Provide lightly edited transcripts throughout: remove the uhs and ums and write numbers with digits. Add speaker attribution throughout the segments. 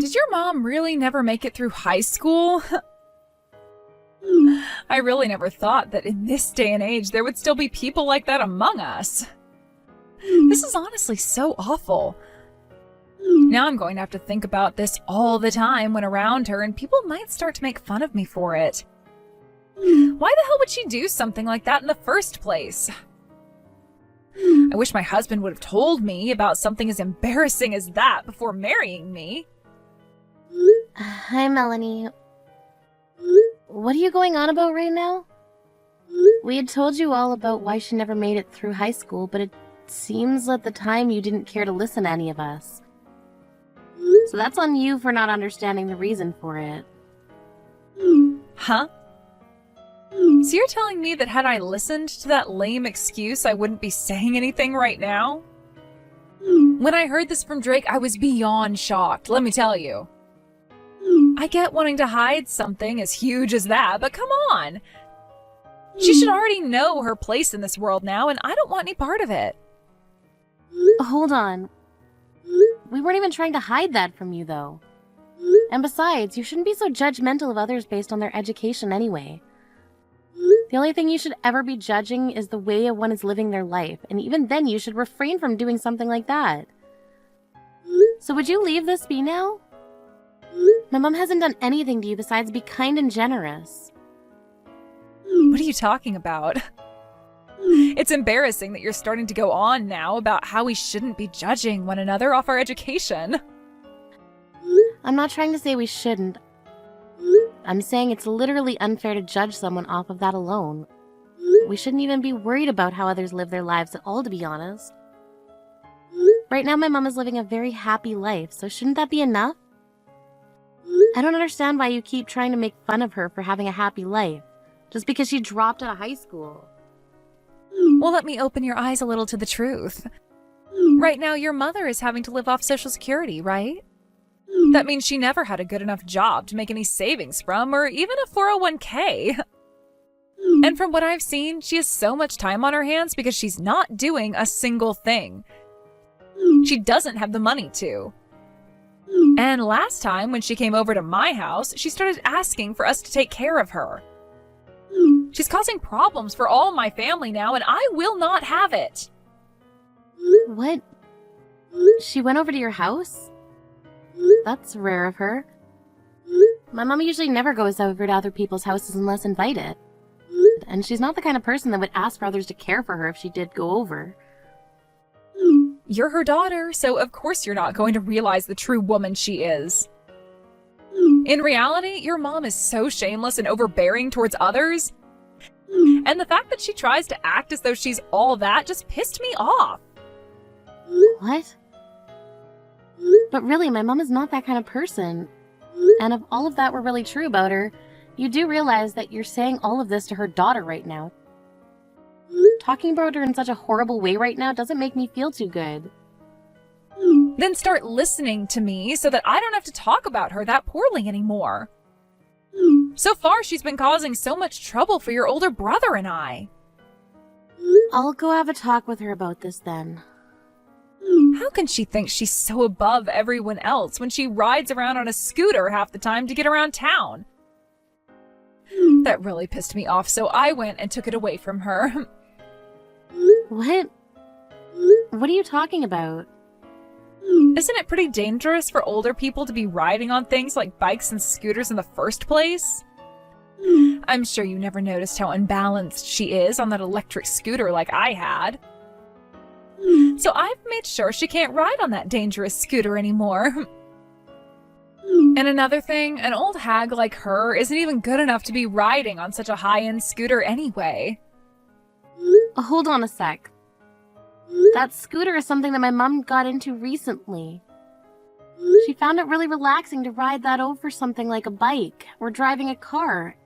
Speaker 1: Did your mom really never make it through high school? I really never thought that in this day and age there would still be people like that among us. This is honestly so awful. Now I'm going to have to think about this all the time when around her, and people might start to make fun of me for it. Why the hell would she do something like that in the first place? I wish my husband would have told me about something as embarrassing as that before marrying me.
Speaker 2: Hi, Melanie. What are you going on about right now? We had told you all about why she never made it through high school, but it seems at the time you didn't care to listen to any of us. So that's on you for not understanding the reason for it.
Speaker 1: Huh? So you're telling me that had I listened to that lame excuse, I wouldn't be saying anything right now? When I heard this from Drake, I was beyond shocked, let me tell you. I get wanting to hide something as huge as that, but come on. She should already know her place in this world now, and I don't want any part of it.
Speaker 2: Hold on. We weren't even trying to hide that from you, though. And besides, you shouldn't be so judgmental of others based on their education anyway. The only thing you should ever be judging is the way one is living their life, and even then you should refrain from doing something like that. So would you leave this be now? My mom hasn't done anything to you besides be kind and generous.
Speaker 1: What are you talking about? It's embarrassing that you're starting to go on now about how we shouldn't be judging one another off our education.
Speaker 2: I'm not trying to say we shouldn't. I'm saying it's literally unfair to judge someone off of that alone. We shouldn't even be worried about how others live their lives at all, to be honest. Right now my mom is living a very happy life, so shouldn't that be enough? I don't understand why you keep trying to make fun of her for having a happy life, just because she dropped out of high school.
Speaker 1: Well, let me open your eyes a little to the truth. Right now, your mother is having to live off Social Security, right? That means she never had a good enough job to make any savings from, or even a 401k. And from what I've seen, she has so much time on her hands because she's not doing a single thing. She doesn't have the money to. And last time, when she came over to my house, she started asking for us to take care of her. She's causing problems for all my family now, and I will not have it.
Speaker 2: What? She went over to your house? That's rare of her. My mom usually never goes over to other people's houses unless invited. And she's not the kind of person that would ask for others to care for her if she did go over.
Speaker 1: You're her daughter, so of course you're not going to realize the true woman she is. In reality, your mom is so shameless and overbearing towards others. And the fact that she tries to act as though she's all that just pissed me off.
Speaker 2: What? But really, my mom is not that kind of person. And if all of that were really true about her, you do realize that you're saying all of this to her daughter right now. Talking about her in such a horrible way right now doesn't make me feel too good.
Speaker 1: Then start listening to me so that I don't have to talk about her that poorly anymore. So far, she's been causing so much trouble for your older brother and I.
Speaker 2: I'll go have a talk with her about this then.
Speaker 1: How can she think she's so above everyone else when she rides around on a scooter half the time to get around town? That really pissed me off, so I went and took it away from her.
Speaker 2: What? What are you talking about?
Speaker 1: Isn't it pretty dangerous for older people to be riding on things like bikes and scooters in the first place? I'm sure you never noticed how unbalanced she is on that electric scooter like I had. So I've made sure she can't ride on that dangerous scooter anymore. And another thing, an old hag like her isn't even good enough to be riding on such a high-end scooter anyway.
Speaker 2: Hold on a sec. That scooter is something that my mom got into recently. She found it really relaxing to ride that over something like a bike or driving a car.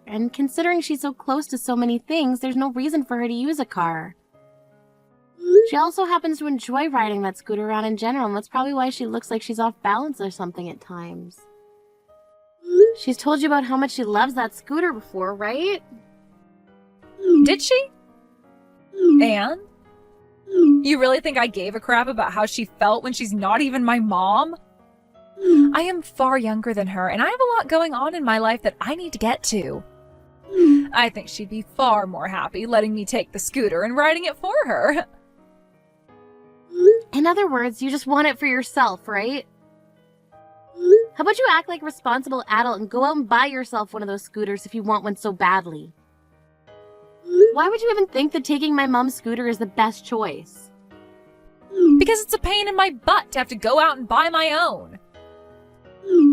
Speaker 2: And considering she's so close to so many things, there's no reason for her to use a car. She also happens to enjoy riding that scooter around in general, and that's probably why she looks like she's off balance or something at times. She's told you about how much she loves that scooter before, right?
Speaker 1: Did she? And? You really think I gave a crap about how she felt when she's not even my mom? I am far younger than her, and I have a lot going on in my life that I need to get to. I think she'd be far more happy letting me take the scooter and riding it for her.
Speaker 2: In other words, you just want it for yourself, right? How about you act like a responsible adult and go out and buy yourself one of those scooters if you want one so badly? Why would you even think that taking my mom's scooter is the best choice?
Speaker 1: Because it's a pain in my butt to have to go out and buy my own.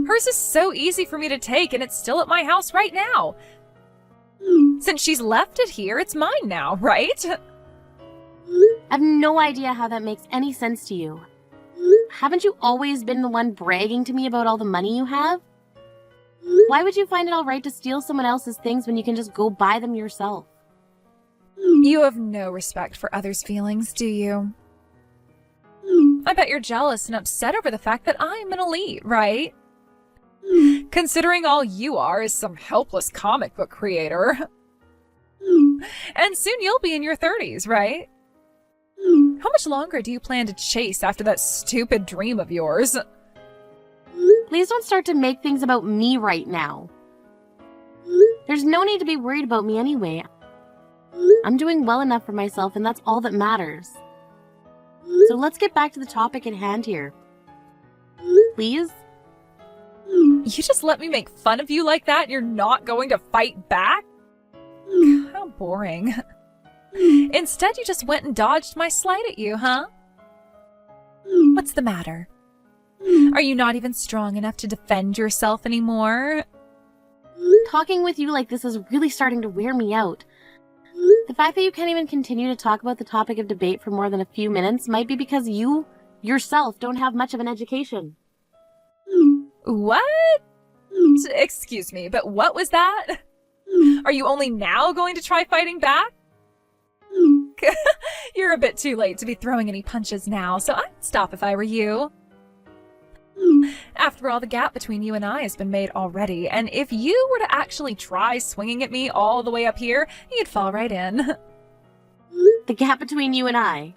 Speaker 1: Hers is so easy for me to take, and it's still at my house right now. Since she's left it here, it's mine now, right?
Speaker 2: I have no idea how that makes any sense to you. Haven't you always been the one bragging to me about all the money you have? Why would you find it all right to steal someone else's things when you can just go buy them yourself?
Speaker 1: You have no respect for others' feelings, do you? I bet you're jealous and upset over the fact that I'm an elite, right? Considering all you are is some helpless comic book creator. And soon you'll be in your 30s, right? How much longer do you plan to chase after that stupid dream of yours?
Speaker 2: Please don't start to make things about me right now. There's no need to be worried about me anyway. I'm doing well enough for myself, and that's all that matters. So let's get back to the topic at hand here. Please?
Speaker 1: You just let me make fun of you like that and you're not going to fight back? How boring. Instead, you just went and dodged my slight at you, huh? What's the matter? Are you not even strong enough to defend yourself anymore?
Speaker 2: Talking with you like this is really starting to wear me out. The fact that you can't even continue to talk about the topic of debate for more than a few minutes might be because you, yourself, don't have much of an education.
Speaker 1: What? Excuse me, but what was that? Are you only now going to try fighting back? You're a bit too late to be throwing any punches now, so I'd stop if I were you. After all, the gap between you and I has been made already, and if you were to actually try swinging at me all the way up here, you'd fall right in.
Speaker 2: The gap between you and I.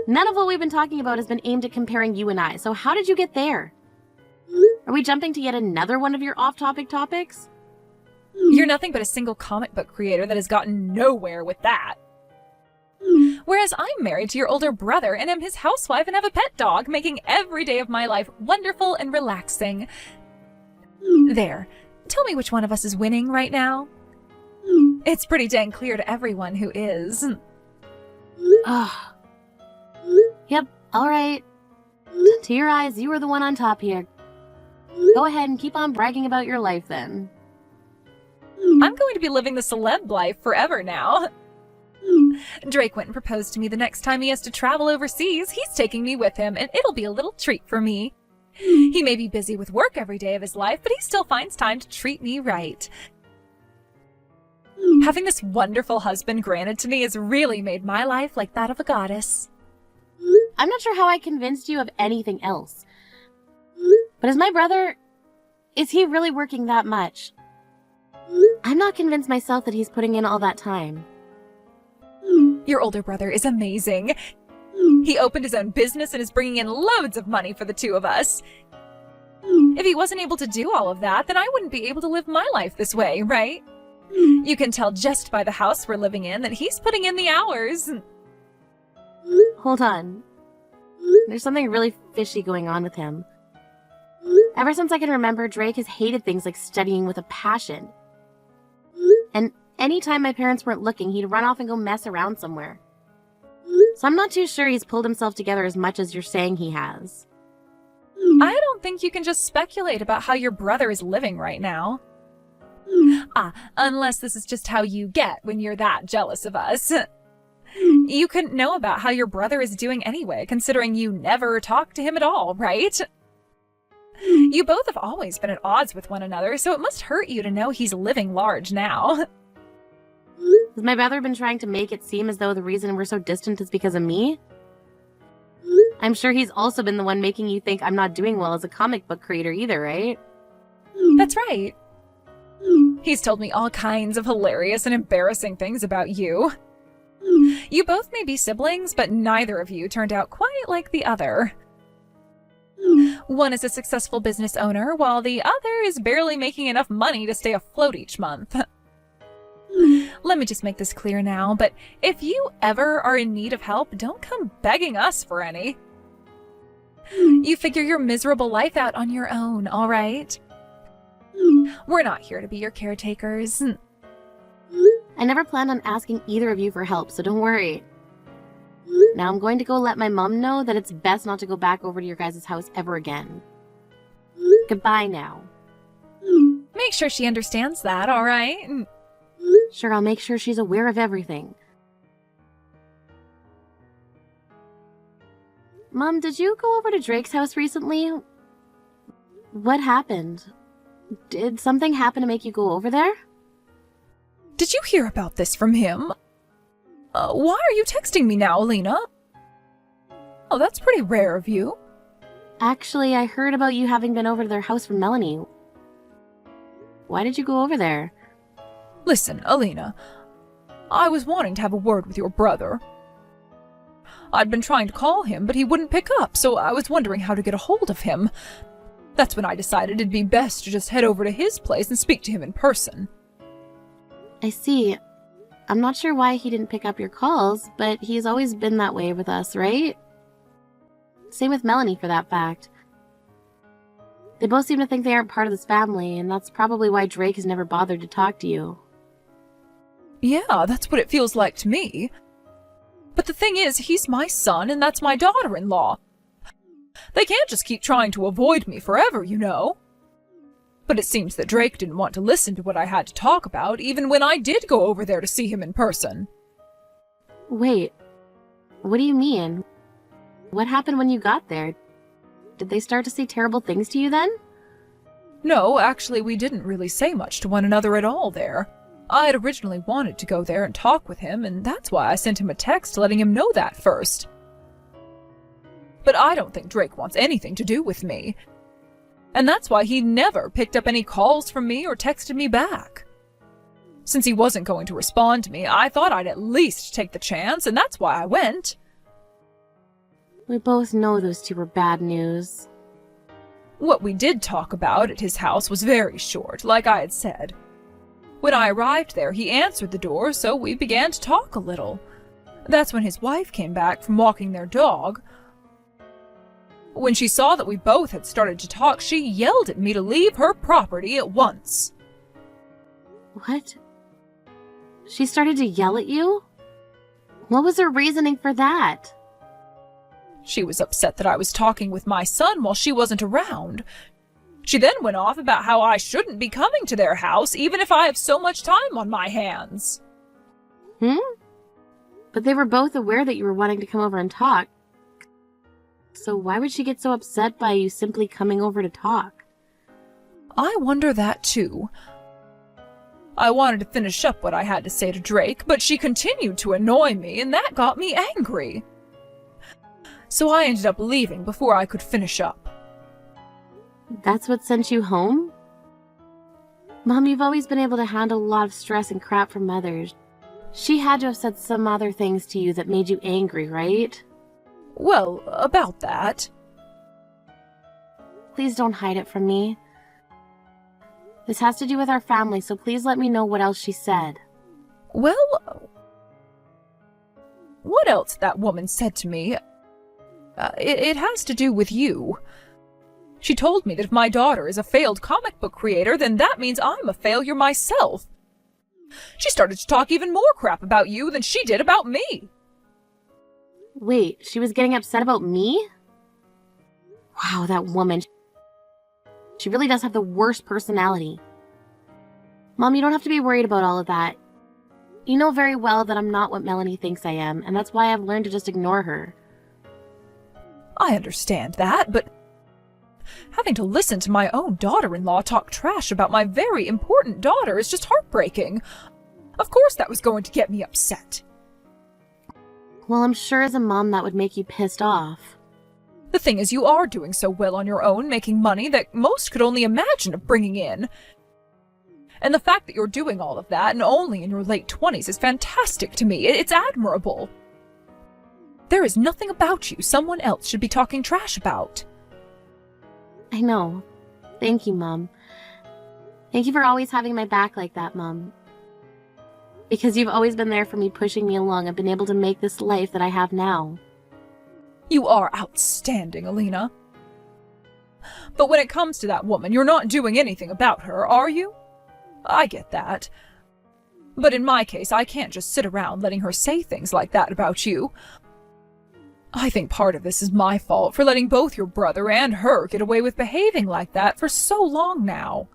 Speaker 2: None of what we've been talking about has been aimed at comparing you and I, so how did you get there? Are we jumping to yet another one of your off-topic topics?
Speaker 1: You're nothing but a single comic book creator that has gotten nowhere with that. Whereas I'm married to your older brother and am his housewife and have a pet dog, making every day of my life wonderful and relaxing. There. Tell me which one of us is winning right now. It's pretty dang clear to everyone who is.
Speaker 2: Ugh. Yep, alright. To your eyes, you are the one on top here. Go ahead and keep on bragging about your life then.
Speaker 1: I'm going to be living the celeb life forever now. Drake went and proposed to me the next time he has to travel overseas. He's taking me with him, and it'll be a little treat for me. He may be busy with work every day of his life, but he still finds time to treat me right. Having this wonderful husband granted to me has really made my life like that of a goddess.
Speaker 2: I'm not sure how I convinced you of anything else. But is my brother... is he really working that much? I'm not convinced myself that he's putting in all that time.
Speaker 1: Your older brother is amazing. He opened his own business and is bringing in loads of money for the two of us. If he wasn't able to do all of that, then I wouldn't be able to live my life this way, right? You can tell just by the house we're living in that he's putting in the hours.
Speaker 2: Hold on. There's something really fishy going on with him. Ever since I can remember, Drake has hated things like studying with a passion. And anytime my parents weren't looking, he'd run off and go mess around somewhere. So I'm not too sure he's pulled himself together as much as you're saying he has.
Speaker 1: I don't think you can just speculate about how your brother is living right now. Unless this is just how you get when you're that jealous of us. You couldn't know about how your brother is doing anyway, considering you never talk to him at all, right? You both have always been at odds with one another, so it must hurt you to know he's living large now.
Speaker 2: Has my brother been trying to make it seem as though the reason we're so distant is because of me? I'm sure he's also been the one making you think I'm not doing well as a comic book creator either, right?
Speaker 1: That's right. He's told me all kinds of hilarious and embarrassing things about you. You both may be siblings, but neither of you turned out quite like the other. One is a successful business owner, while the other is barely making enough money to stay afloat each month. Let me just make this clear now, but if you ever are in need of help, don't come begging us for any. You figure your miserable life out on your own, all right? We're not here to be your caretakers.
Speaker 2: I never planned on asking either of you for help, so don't worry. Now I'm going to go let my mom know that it's best not to go back over to your guys' house ever again. Goodbye now.
Speaker 1: Make sure she understands that, all right?
Speaker 2: Sure, I'll make sure she's aware of everything. Mom, did you go over to Drake's house recently? What happened? Did something happen to make you go over there?
Speaker 1: Did you hear about this from him? Why are you texting me now, Alina? Oh, that's pretty rare of you.
Speaker 2: Actually, I heard about you having been over to their house from Melanie. Why did you go over there?
Speaker 1: Listen, Alina, I was wanting to have a word with your brother. I'd been trying to call him, but he wouldn't pick up, so I was wondering how to get a hold of him. That's when I decided it'd be best to just head over to his place and speak to him in person.
Speaker 2: I see. I'm not sure why he didn't pick up your calls, but he's always been that way with us, right? Same with Melanie, for that fact. They both seem to think they aren't part of this family, and that's probably why Drake has never bothered to talk to you.
Speaker 1: Yeah, that's what it feels like to me. But the thing is, he's my son, and that's my daughter-in-law. They can't just keep trying to avoid me forever, you know. But it seems that Drake didn't want to listen to what I had to talk about, even when I did go over there to see him in person.
Speaker 2: Wait, what do you mean? What happened when you got there? Did they start to say terrible things to you then?
Speaker 1: No, actually, we didn't really say much to one another at all there. I had originally wanted to go there and talk with him, and that's why I sent him a text letting him know that first. But I don't think Drake wants anything to do with me. And that's why he never picked up any calls from me or texted me back. Since he wasn't going to respond to me, I thought I'd at least take the chance, and that's why I went.
Speaker 2: We both know those two were bad news.
Speaker 1: What we did talk about at his house was very short, like I had said. When I arrived there, he answered the door, so we began to talk a little. That's when his wife came back from walking their dog. When she saw that we both had started to talk, she yelled at me to leave her property at once.
Speaker 2: What? She started to yell at you? What was her reasoning for that?
Speaker 1: She was upset that I was talking with my son while she wasn't around. She then went off about how I shouldn't be coming to their house, even if I have so much time on my hands.
Speaker 2: But they were both aware that you were wanting to come over and talk. So why would she get so upset by you simply coming over to talk?
Speaker 1: I wonder that too. I wanted to finish up what I had to say to Drake, but she continued to annoy me, and that got me angry. So I ended up leaving before I could finish up.
Speaker 2: That's what sent you home? Mom, you've always been able to handle a lot of stress and crap from others. She had to have said some other things to you that made you angry, right?
Speaker 1: Well, about that.
Speaker 2: Please don't hide it from me. This has to do with our family, so please let me know what else she said.
Speaker 1: Well, what else that woman said to me? It has to do with you. She told me that if my daughter is a failed comic book creator, then that means I'm a failure myself. She started to talk even more crap about you than she did about me.
Speaker 2: Wait, she was getting upset about me? Wow, that woman. She really does have the worst personality. Mom, you don't have to be worried about all of that. You know very well that I'm not what Melanie thinks I am, and that's why I've learned to just ignore her.
Speaker 1: I understand that, but having to listen to my own daughter-in-law talk trash about my very important daughter is just heartbreaking. Of course that was going to get me upset.
Speaker 2: Well, I'm sure as a mom that would make you pissed off.
Speaker 1: The thing is, you are doing so well on your own, making money that most could only imagine of bringing in. And the fact that you're doing all of that, and only in your late 20s, is fantastic to me. It's admirable. There is nothing about you someone else should be talking trash about.
Speaker 2: I know. Thank you, Mom. Thank you for always having my back like that, Mom. Because you've always been there for me, pushing me along. I've been able to make this life that I have now.
Speaker 1: You are outstanding, Alina. But when it comes to that woman, you're not doing anything about her, are you? I get that. But in my case, I can't just sit around letting her say things like that about you. I think part of this is my fault for letting both your brother and her get away with behaving like that for so long now.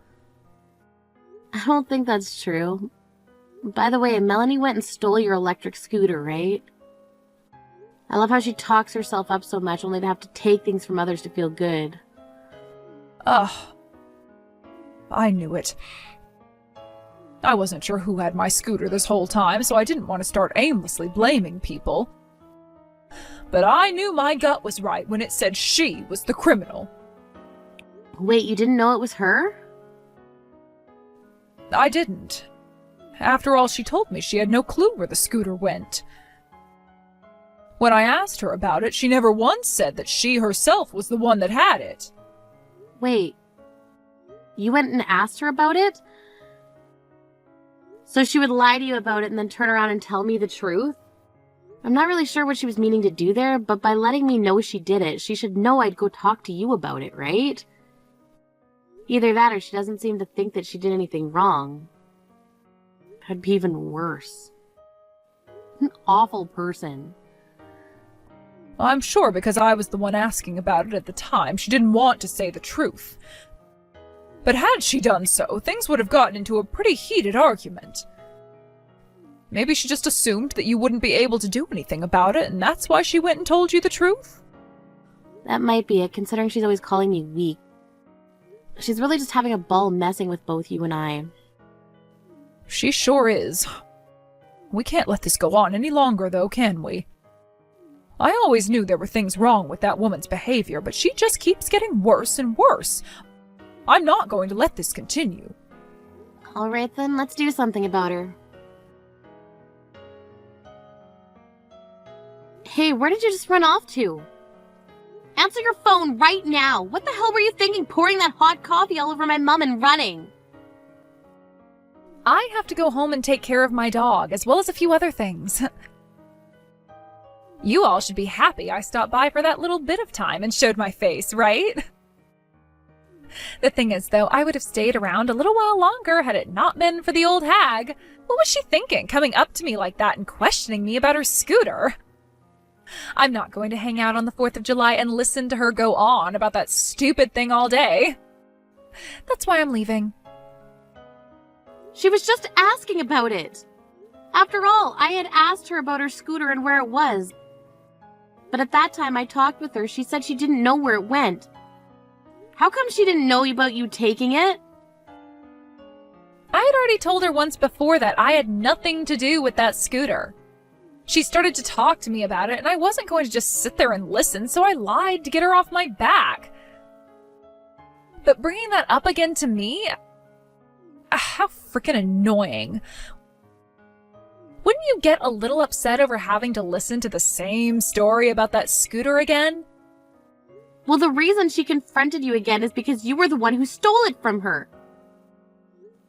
Speaker 2: I don't think that's true. By the way, Melanie went and stole your electric scooter, right? I love how she talks herself up so much only to have to take things from others to feel good.
Speaker 1: Ugh. I knew it. I wasn't sure who had my scooter this whole time, so I didn't want to start aimlessly blaming people. But I knew my gut was right when it said she was the criminal.
Speaker 2: Wait, you didn't know it was her?
Speaker 1: I didn't. After all, she told me she had no clue where the scooter went. When I asked her about it, she never once said that she herself was the one that had it.
Speaker 2: Wait, you went and asked her about it? So she would lie to you about it and then turn around and tell me the truth? I'm not really sure what she was meaning to do there, but by letting me know she did it, she should know I'd go talk to you about it, right? Either that or she doesn't seem to think that she did anything wrong. That'd be even worse. An awful person.
Speaker 1: I'm sure because I was the one asking about it at the time, she didn't want to say the truth. But had she done so, things would have gotten into a pretty heated argument. Maybe she just assumed that you wouldn't be able to do anything about it, and that's why she went and told you the truth?
Speaker 2: That might be it, considering she's always calling me weak. She's really just having a ball messing with both you and I.
Speaker 1: She sure is. We can't let this go on any longer, though, can we? I always knew there were things wrong with that woman's behavior, but she just keeps getting worse and worse. I'm not going to let this continue.
Speaker 2: Alright then, let's do something about her. Hey, where did you just run off to? Answer your phone right now! What the hell were you thinking, pouring that hot coffee all over my mum and running?
Speaker 1: I have to go home and take care of my dog, as well as a few other things. You all should be happy I stopped by for that little bit of time and showed my face, right? The thing is, though, I would have stayed around a little while longer had it not been for the old hag. What was she thinking, coming up to me like that and questioning me about her scooter? I'm not going to hang out on the 4th of July and listen to her go on about that stupid thing all day. That's why I'm leaving.
Speaker 2: She was just asking about it. After all, I had asked her about her scooter and where it was. But at that time I talked with her, she said she didn't know where it went. How come she didn't know about you taking it?
Speaker 1: I had already told her once before that I had nothing to do with that scooter. She started to talk to me about it, and I wasn't going to just sit there and listen, so I lied to get her off my back. But bringing that up again to me? How freaking annoying. Wouldn't you get a little upset over having to listen to the same story about that scooter again?
Speaker 2: Well, the reason she confronted you again is because you were the one who stole it from her.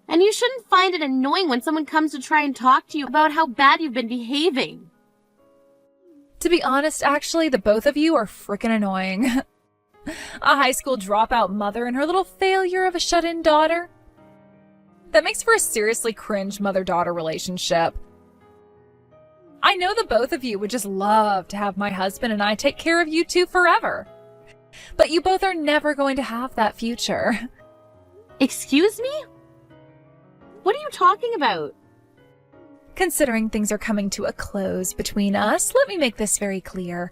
Speaker 2: And you shouldn't find it annoying when someone comes to try and talk to you about how bad you've been behaving.
Speaker 1: To be honest, actually, the both of you are frickin' annoying. A high school dropout mother and her little failure of a shut-in daughter. That makes for a seriously cringe mother-daughter relationship. I know the both of you would just love to have my husband and I take care of you two forever. But you both are never going to have that future.
Speaker 2: Excuse me? What are you talking about?
Speaker 1: Considering things are coming to a close between us, let me make this very clear.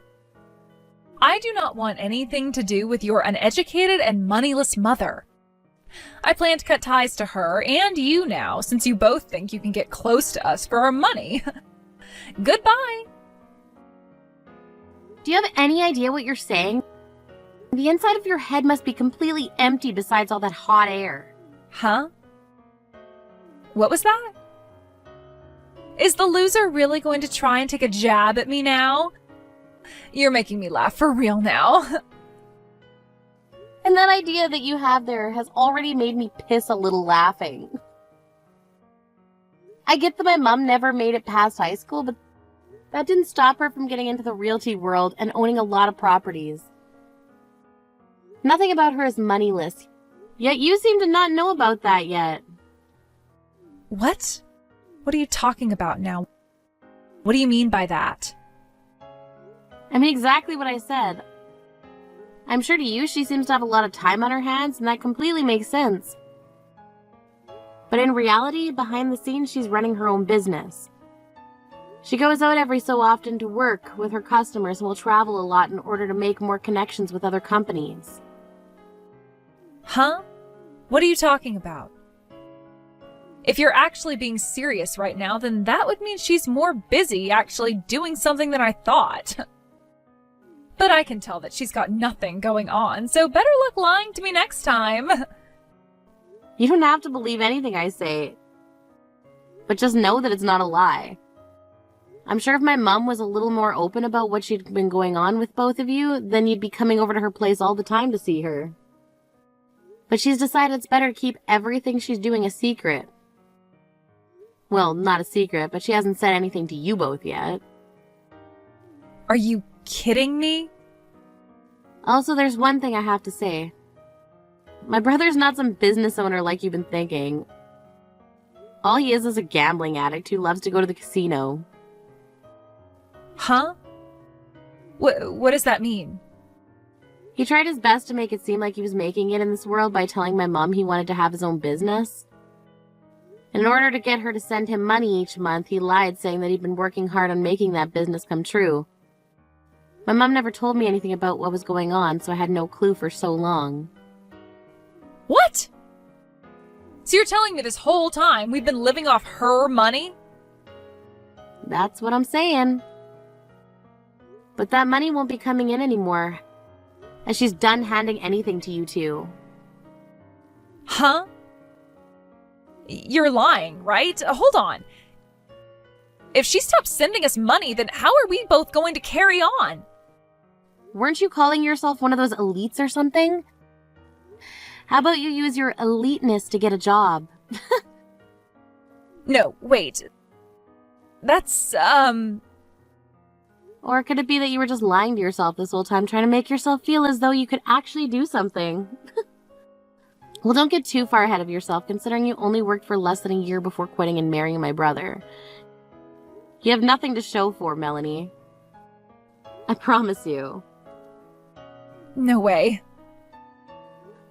Speaker 1: I do not want anything to do with your uneducated and moneyless mother. I plan to cut ties to her and you now, since you both think you can get close to us for our money. Goodbye.
Speaker 2: Do you have any idea what you're saying? The inside of your head must be completely empty besides all that hot air.
Speaker 1: Huh? What was that? Is the loser really going to try and take a jab at me now? You're making me laugh for real now.
Speaker 2: And that idea that you have there has already made me piss a little laughing. I get that my mom never made it past high school, but that didn't stop her from getting into the realty world and owning a lot of properties. Nothing about her is moneyless, yet you seem to not know about that yet.
Speaker 1: What? What are you talking about now? What do you mean by that?
Speaker 2: I mean exactly what I said. I'm sure to you she seems to have a lot of time on her hands, and that completely makes sense. But in reality, behind the scenes, she's running her own business. She goes out every so often to work with her customers and will travel a lot in order to make more connections with other companies.
Speaker 1: Huh? What are you talking about? If you're actually being serious right now, then that would mean she's more busy actually doing something than I thought. But I can tell that she's got nothing going on, so better luck lying to me next time.
Speaker 2: You don't have to believe anything I say, but just know that it's not a lie. I'm sure if my mom was a little more open about what she'd been going on with both of you, then you'd be coming over to her place all the time to see her. But she's decided it's better to keep everything she's doing a secret. Well, not a secret, but she hasn't said anything to you both yet.
Speaker 1: Are you kidding me?
Speaker 2: Also, there's one thing I have to say. My brother's not some business owner like you've been thinking. All he is a gambling addict who loves to go to the casino.
Speaker 1: Huh? What does that mean?
Speaker 2: He tried his best to make it seem like he was making it in this world by telling my mom he wanted to have his own business. And in order to get her to send him money each month, he lied, saying that he'd been working hard on making that business come true. My mom never told me anything about what was going on, so I had no clue for so long.
Speaker 1: What? So you're telling me this whole time we've been living off her money?
Speaker 2: That's what I'm saying. But that money won't be coming in anymore, as she's done handing anything to you two.
Speaker 1: Huh? You're lying, right? Hold on. If she stops sending us money, then how are we both going to carry on?
Speaker 2: Weren't you calling yourself one of those elites or something? How about you use your eliteness to get a job?
Speaker 1: No, wait. That's,
Speaker 2: Or could it be that you were just lying to yourself this whole time, trying to make yourself feel as though you could actually do something? Well, don't get too far ahead of yourself, considering you only worked for less than a year before quitting and marrying my brother. You have nothing to show for, Melanie. I promise you.
Speaker 1: No way.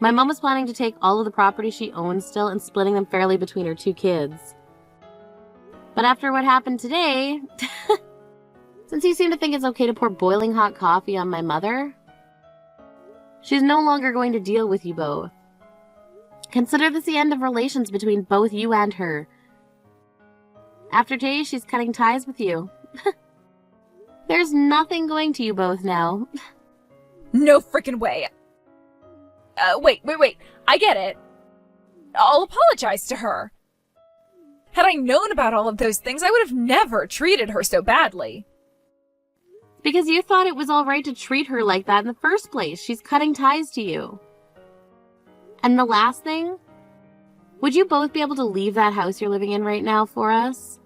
Speaker 2: My mom was planning to take all of the property she owns still and splitting them fairly between her two kids. But after what happened today, since you seem to think it's okay to pour boiling hot coffee on my mother, she's no longer going to deal with you both. Consider this the end of relations between both you and her. After today, she's cutting ties with you. There's nothing going to you both now.
Speaker 1: No freaking way. Wait. I get it. I'll apologize to her. Had I known about all of those things, I would have never treated her so badly.
Speaker 2: Because you thought it was all right to treat her like that in the first place. She's cutting ties to you. And the last thing, would you both be able to leave that house you're living in right now for us?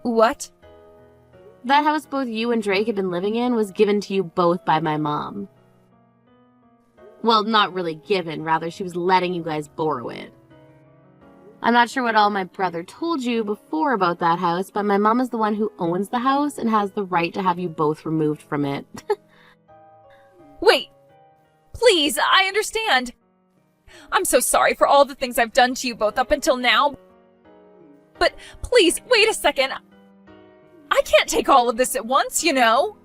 Speaker 1: What?
Speaker 2: That house both you and Drake have been living in was given to you both by my mom. Well, not really given, rather she was letting you guys borrow it. I'm not sure what all my brother told you before about that house, but my mom is the one who owns the house and has the right to have you both removed from it.
Speaker 1: Wait. Please, I understand. I'm so sorry for all the things I've done to you both up until now. But please, wait a second. I can't take all of this at once, you know.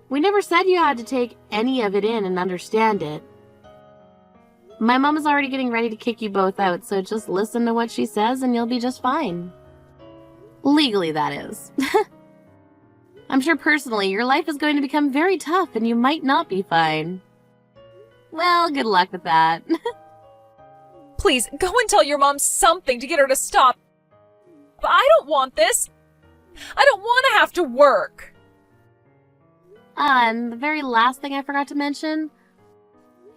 Speaker 2: We never said you had to take any of it in and understand it. My mom is already getting ready to kick you both out, so just listen to what she says and you'll be just fine. Legally, that is. I'm sure personally your life is going to become very tough and you might not be fine. Well, good luck with that.
Speaker 1: Please, go and tell your mom something to get her to stop. But I don't want this. I don't want to have to work.
Speaker 2: And the very last thing I forgot to mention,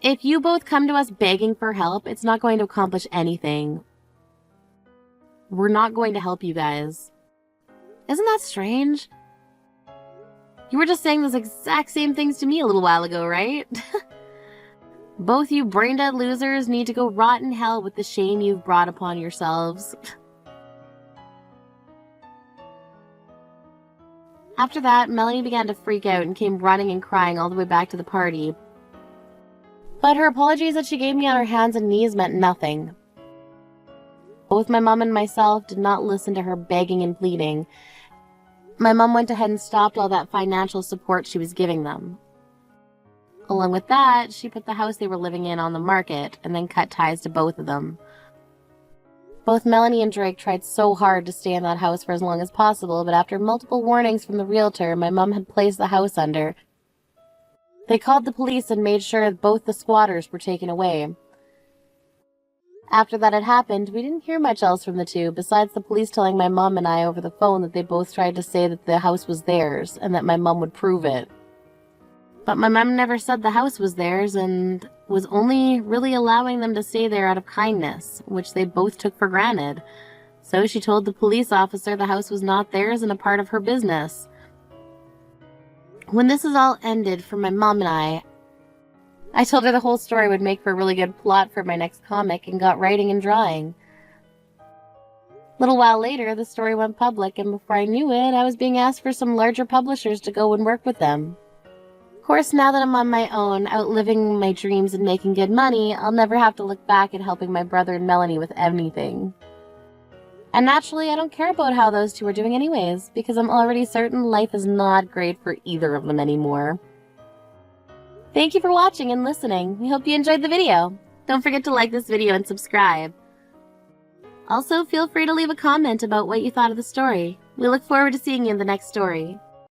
Speaker 2: If you both come to us begging for help, it's not going to accomplish anything. We're not going to help you guys. Isn't that strange? You were just saying those exact same things to me a little while ago, right? Both you brain-dead losers need to go rot in hell with the shame you've brought upon yourselves. After that, Melanie began to freak out and came running and crying all the way back to the party. But her apologies that she gave me on her hands and knees meant nothing. Both my mom and myself did not listen to her begging and pleading. My mom went ahead and stopped all that financial support she was giving them. Along with that, she put the house they were living in on the market and then cut ties to both of them. Both Melanie and Drake tried so hard to stay in that house for as long as possible, but after multiple warnings from the realtor my mom had placed the house under, they called the police and made sure both the squatters were taken away. After that had happened, we didn't hear much else from the two, besides the police telling my mom and I over the phone that they both tried to say that the house was theirs and that my mom would prove it. But my mom never said the house was theirs and was only really allowing them to stay there out of kindness, which they both took for granted. So she told the police officer the house was not theirs and a part of her business. When this is all ended for my mom and I told her the whole story would make for a really good plot for my next comic and got writing and drawing. A little while later, the story went public, and before I knew it, I was being asked for some larger publishers to go and work with them. Of course, now that I'm on my own, out living my dreams and making good money, I'll never have to look back at helping my brother and Melanie with anything. And naturally, I don't care about how those two are doing anyways, because I'm already certain life is not great for either of them anymore. Thank you for watching and listening. We hope you enjoyed the video. Don't forget to like this video and subscribe. Also, feel free to leave a comment about what you thought of the story. We look forward to seeing you in the next story.